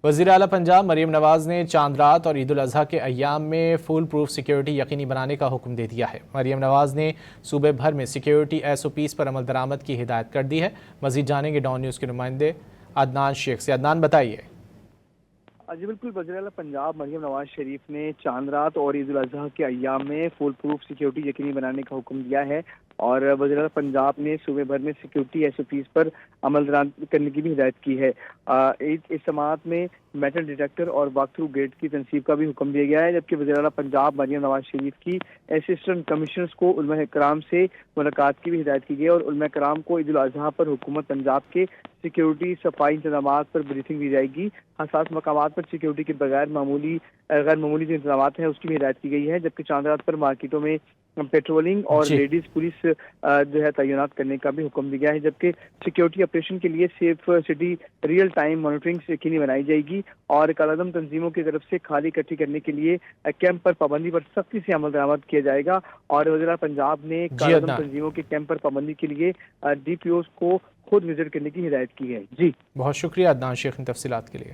وزیر اعلیٰ پنجاب مریم نواز نے چاند رات اور عید الاضحیٰ کے ایام میں فول پروف سیکیورٹی یقینی بنانے کا حکم دے دیا ہے۔ مریم نواز نے صوبے بھر میں سیکیورٹی SOPs پر عمل درآمد کی ہدایت کر دی ہے۔ مزید جانیں گے ڈان نیوز کے نمائندے عدنان شیخ سے۔ عدنان بتائیے۔ جی بالکل، وزیر اعلیٰ پنجاب مریم نواز شریف نے چاند رات اور عید الاضحیٰ کے ایام میں فول پروف سیکیورٹی یقینی بنانے کا حکم دیا ہے، اور وزیر اعلیٰ پنجاب نے صوبے بھر میں سیکیورٹی SOPs پر عمل درآمد کرنے کی بھی ہدایت کی ہے۔ اس سماعت میں میٹل ڈیٹیکٹر اور واک تھرو گیٹ کی تنصیب کا بھی حکم دیا گیا ہے، جبکہ وزیر اعلیٰ پنجاب مریم نواز شریف کی اسسٹنٹ کمشنرز کو علماء کرام سے ملاقات کی بھی ہدایت کی گئی ہے، اور علماء کرام کو عید الاضحیٰ پر حکومت پنجاب کے سیکیورٹی صفائی انتظامات پر بریفنگ دی جائے گی۔ حساس مقامات پر سیکیورٹی کے غیر معمولی جو انتظامات ہیں اس کی بھی ہدایت کی گئی ہے، جبکہ چاند رات پر مارکیٹوں میں پیٹرولنگ اور لیڈیز پولیس جو ہے تعینات کرنے کا بھی حکم دیا گیا ہے، جبکہ سیکیورٹی آپریشن کے لیے safe city real time monitoring یقینی بنائی جائے گی، اور کالعدم تنظیموں کی طرف سے کھالی اکٹھی کرنے کے لیے کیمپ پر پابندی پر سختی سے عمل درآمد کیا جائے گا۔ اور وزیر اعلیٰ پنجاب نے کالعدم تنظیموں کے کیمپ پر پابندی کے لیے DPOs کو خود وزٹ کرنے کی ہدایت کی ہے۔ جی بہت شکریہ عدنان شیخ نے تفصیلات کے لیے۔